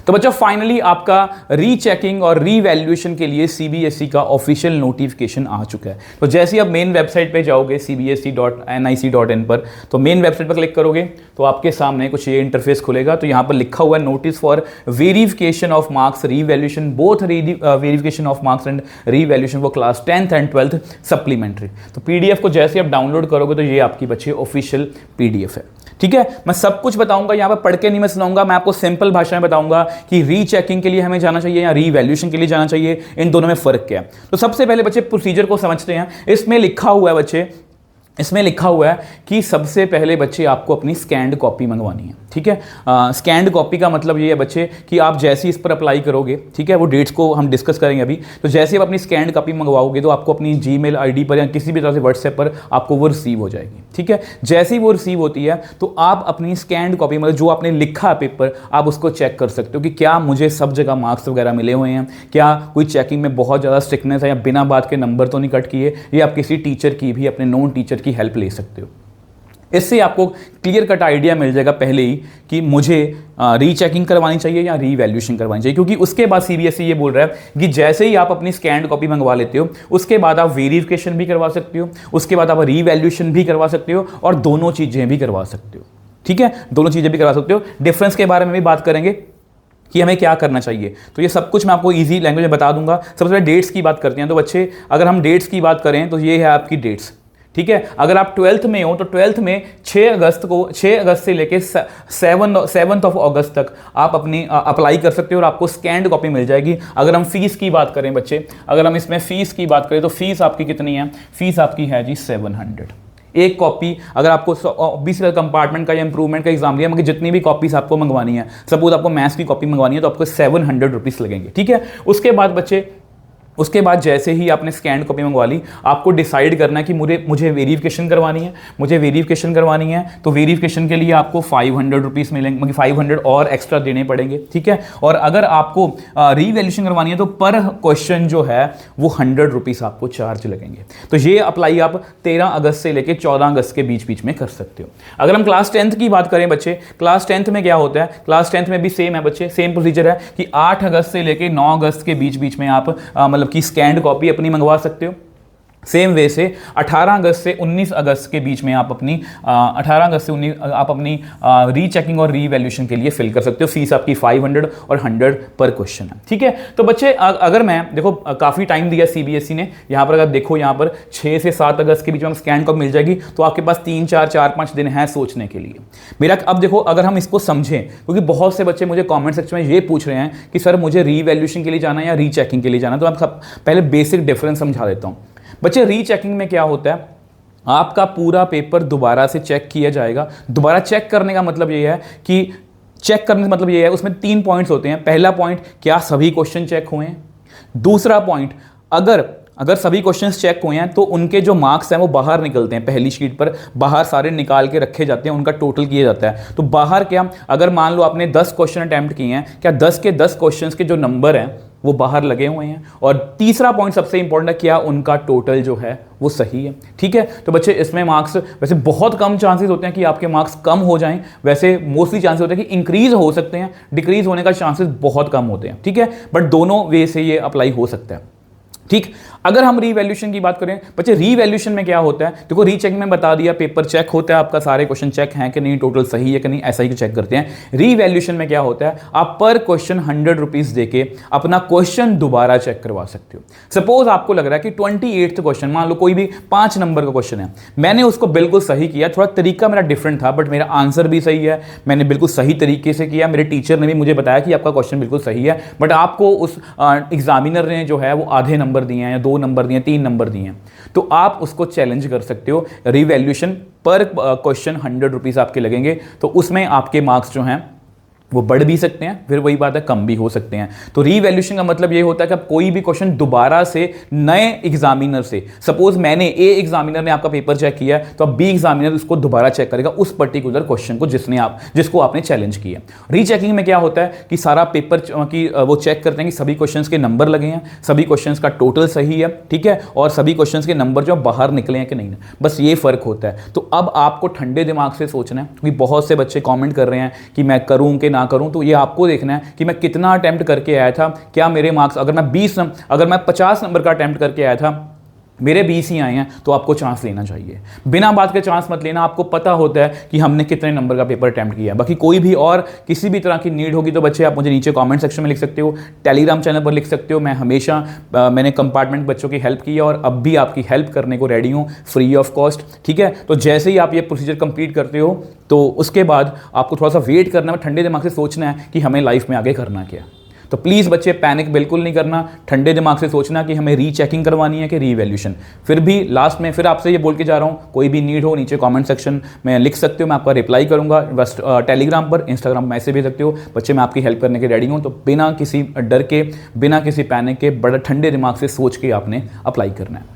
तो बच्चों फाइनली आपका रीचेकिंग और रीवैल्यूएशन के लिए सीबीएसई का ऑफिशियल नोटिफिकेशन आ चुका है। तो जैसे ही आप मेन वेबसाइट पे जाओगे cbse.nic.in पर, तो मेन वेबसाइट पर क्लिक करोगे तो आपके सामने कुछ ये इंटरफेस खुलेगा। तो यहाँ पर लिखा हुआ है notice for verification of marks revaluation, both verification of marks and revaluation for class 10th and 12th supplementary. तो पीडीएफ को जैसे आप डाउनलोड करोगे तो ये आपकी बच्चे ऑफिशियल पीडीएफ है। ठीक है, मैं सब कुछ बताऊंगा, यहाँ पर पढ़ के नहीं मैं सुनाऊंगा, मैं आपको सिंपल भाषा में बताऊंगा कि रीचेकिंग के लिए हमें जाना चाहिए या रीवैल्यूएशन के लिए जाना चाहिए, इन दोनों में फर्क क्या है। तो सबसे पहले बच्चे प्रोसीजर को समझते हैं। इसमें लिखा हुआ है बच्चे, इसमें लिखा हुआ है कि सबसे पहले बच्चे आपको अपनी स्कैन्ड कॉपी मंगवानी है। ठीक है, स्कैन्ड कॉपी का मतलब ये है बच्चे कि आप जैसे ही इस पर अप्लाई करोगे, ठीक है, वो डेट्स को हम डिस्कस करेंगे अभी, तो जैसे आप अपनी स्कैन्ड कॉपी मंगवाओगे तो आपको अपनी जीमेल आईडी पर या किसी भी तरह से व्हाट्सएप पर आपको वो रिसीव हो जाएगी। ठीक है, जैसे ही वो रिसीव होती है तो आप अपनी स्कैन्ड कॉपी, मतलब जो आपने लिखा है पेपर, आप उसको चेक कर सकते हो कि क्या मुझे सब जगह मार्क्स वगैरह मिले हुए हैं, क्या कोई चेकिंग में बहुत ज़्यादा स्ट्रिक्टनेस है या बिना बात के नंबर तो नहीं कट किए, या आप किसी टीचर की भी, अपने नॉन टीचर की हेल्प ले सकते हो। इससे आपको क्लियर कट आइडिया मिल जाएगा पहले ही कि मुझे रीचेकिंग करवानी चाहिए या रीवैल्यूएशन करवानी चाहिए, क्योंकि उसके बाद सीबीएसई ये बोल रहा है कि जैसे ही आप अपनी स्कैन्ड कॉपी मंगवा लेते हो उसके बाद आप वेरिफिकेशन भी करवा सकते हो, उसके बाद आप रीवैल्यूएशन भी करवा सकते हो और दोनों चीज़ें भी करवा सकते हो। ठीक है, दोनों चीज़ें भी करवा सकते हो। डिफरेंस के बारे में भी बात करेंगे कि हमें क्या करना चाहिए, तो ये सब कुछ मैं आपको इजी लैंग्वेज में बता दूंगा। सबसे पहले डेट्स की बात करते हैं। तो बच्चे अगर हम डेट्स की बात करें तो ये है आपकी डेट्स। ठीक है, अगर आप 12th में हो तो 12th में 6 अगस्त से लेके 7th ऑफ अगस्त तक आप अपनी अप्लाई कर सकते हो और आपको स्कैन्ड कॉपी मिल जाएगी। अगर हम फीस की बात करें बच्चे, अगर हम इसमें फीस की बात करें तो फीस आपकी कितनी है? फीस आपकी है जी 700। एक कॉपी अगर आपको 20 कंपार्टमेंट का या इंप्रूवमेंट का एग्जाम लिया, मगर जितनी भी कॉपीज आपको मंगवानी है, सपोज आपको मैथ्स की कॉपी मंगवानी है तो आपको 700 रुपीज़ लगेंगे। ठीक है, उसके बाद बच्चे, उसके बाद जैसे ही आपने स्कैन्ड कॉपी मंगवा ली, आपको डिसाइड करना है कि मुझे वेरिफिकेशन करवानी है, मुझे वेरिफिकेशन करवानी है। तो वेरिफिकेशन के लिए आपको 500 रुपीज़ मिलेंगे, मतलब 500 और एक्स्ट्रा देने पड़ेंगे। ठीक है, और अगर आपको रीवैल्यूएशन करवानी है तो पर क्वेश्चन जो है वो 100 रुपीज़ आपको चार्ज लगेंगे। तो ये अप्लाई आप 13 अगस्त से लेकर 14 अगस्त के बीच में कर सकते हो। अगर हम क्लास 10th की बात करें बच्चे, क्लास 10th में क्या होता है? क्लास 10th में भी सेम है बच्चे, सेम प्रोसीजर है कि 8 अगस्त से लेकर 9 अगस्त के बीच में आप मतलब की स्कैन्ड कॉपी अपनी मंगवा सकते हो। सेम वे से 18 अगस्त से 19 अगस्त के बीच में आप अपनी 18 अगस्त से 19 आप अपनी रीचेकिंग और रीवैल्यूएशन के लिए फिल कर सकते हो। फीस आपकी 500 और 100 पर क्वेश्चन है। ठीक है, तो बच्चे अगर मैं देखो काफ़ी टाइम दिया सीबीएसई ने, यहाँ पर अगर देखो यहाँ पर 6 से 7 अगस्त के बीच में स्कैन कॉपी मिल जाएगी, तो आपके पास 3-4-5 दिन है सोचने के लिए। मेरा अब देखो अगर हम इसको समझें, क्योंकि बहुत से बच्चे मुझे कॉमेंट सेक्शन में ये पूछ रहे हैं कि सर मुझे रीवैल्यूएशन के लिए जाना है या रीचेकिंग के लिए जाना है, तो मैं पहले बेसिक डिफरेंस समझा देता हूँ। बच्चे रीचेकिंग में क्या होता है? आपका पूरा पेपर दोबारा से चेक किया जाएगा। दोबारा चेक करने का मतलब ये है कि चेक करने का मतलब ये है, उसमें 3 पॉइंट्स होते हैं। पहला पॉइंट, क्या सभी क्वेश्चन चेक हुए हैं? दूसरा पॉइंट, अगर सभी क्वेश्चंस चेक हुए हैं तो उनके जो मार्क्स हैं वो बाहर निकलते हैं, पहली शीट पर बाहर सारे निकाल के रखे जाते हैं, उनका टोटल किया जाता है। तो बाहर क्या, अगर मान लो आपने 10 क्वेश्चन अटैम्प्ट किए हैं, क्या 10 के 10 क्वेश्चंस के जो नंबर हैं वो बाहर लगे हुए हैं? और तीसरा पॉइंट सबसे इंपॉर्टेंट है, क्या उनका टोटल जो है वो सही है? ठीक है, तो बच्चे इसमें मार्क्स वैसे बहुत कम चांसेस होते हैं कि आपके मार्क्स कम हो जाएं, वैसे मोस्टली चांसेस होते हैं कि इंक्रीज हो सकते हैं, डिक्रीज होने का चांसेस बहुत कम होते हैं। ठीक है, बट दोनों वे से ये अप्लाई हो सकता है। ठीक, अगर हम रीवैल्यूएशन की बात करें बच्चे, रीवैल्यूएशन में क्या होता है? देखो रीचेकिंग में बता दिया, पेपर चेक होता है आपका, सारे क्वेश्चन चेक हैं कि नहीं, टोटल सही है कि नहीं, ऐसा ही चेक करते हैं। रीवैल्यूएशन में क्या होता है? आप पर क्वेश्चन 100 रुपीज़ देके अपना क्वेश्चन दोबारा चेक करवा सकते हो। सपोज आपको लग रहा है कि 28th क्वेश्चन, मान लो कोई भी 5 नंबर का क्वेश्चन है, मैंने उसको बिल्कुल सही किया, थोड़ा तरीका मेरा डिफरेंट था, बट मेरा आंसर भी सही है, मैंने बिल्कुल सही तरीके से किया, मेरे टीचर ने भी मुझे बताया कि आपका क्वेश्चन बिल्कुल सही है, बट आपको उस एग्जामिनर ने जो है वो आधे नंबर दिए हैं या 2 नंबर दिए, 3 नंबर दिए हैं, तो आप उसको चैलेंज कर सकते हो। रीवैल्यूएशन पर क्वेश्चन 100 रुपीज़ आपके लगेंगे, तो उसमें आपके मार्क्स जो हैं वो बढ़ भी सकते हैं, फिर वही बात है कम भी हो सकते हैं। तो रीवैल्यूएशन का मतलब ये होता है कि आप कोई भी क्वेश्चन दोबारा से नए एग्जामिनर से, सपोज मैंने ए एग्जामिनर ने आपका पेपर चेक किया तो अब बी एग्जामिनर उसको दोबारा चेक करेगा उस पर्टिकुलर क्वेश्चन को जिसको आपने चैलेंज किया। रीचेकिंग में क्या होता है कि सारा पेपर की वो चेक करते हैं कि सभी क्वेश्चन के नंबर लगे हैं, सभी क्वेश्चन का टोटल सही है, ठीक है, और सभी क्वेश्चन के नंबर जो बाहर निकले हैं कि नहीं, बस ये फर्क होता है। तो अब आपको ठंडे दिमाग से सोचना है, क्योंकि बहुत से बच्चे कॉमेंट कर रहे हैं कि मैं करूँ कि ना करूं, तो ये आपको देखना है कि मैं कितना अटेम्प्ट करके आया था, क्या मेरे मार्क्स, अगर मैं 50 नंबर का अटेम्प्ट करके आया था, मेरे 20 ही आए हैं, तो आपको चांस लेना चाहिए। बिना बात के चांस मत लेना, आपको पता होता है कि हमने कितने नंबर का पेपर अटेम्प्ट किया है। बाकी कोई भी और किसी भी तरह की नीड होगी तो बच्चे आप मुझे नीचे कमेंट सेक्शन में लिख सकते हो, टेलीग्राम चैनल पर लिख सकते हो। मैं हमेशा मैंने कंपार्टमेंट बच्चों की हेल्प की है और अब भी आपकी हेल्प करने को रेडी हूँ, फ्री ऑफ कॉस्ट, ठीक है। तो जैसे ही आप ये प्रोसीजर कंप्लीट करते हो तो उसके बाद आपको थोड़ा सा वेट करना है, ठंडे दिमाग से सोचना है कि हमें लाइफ में आगे करना क्या। तो प्लीज़ बच्चे पैनिक बिल्कुल नहीं करना, ठंडे दिमाग से सोचना कि हमें रीचेकिंग करवानी है कि रीवैल्यूएशन। फिर भी लास्ट में फिर आपसे ये बोल के जा रहा हूँ, कोई भी नीड हो नीचे कमेंट सेक्शन में लिख सकते हो, मैं आपका रिप्लाई करूँगा। बस टेलीग्राम पर, इंस्टाग्राम मैसेज भेज सकते हो। बच्चे मैं आपकी हेल्प करने के रेडी हूँ। तो बिना किसी डर के, बिना किसी पैनिक के, बड़ा ठंडे दिमाग से सोच के आपने अप्लाई करना है।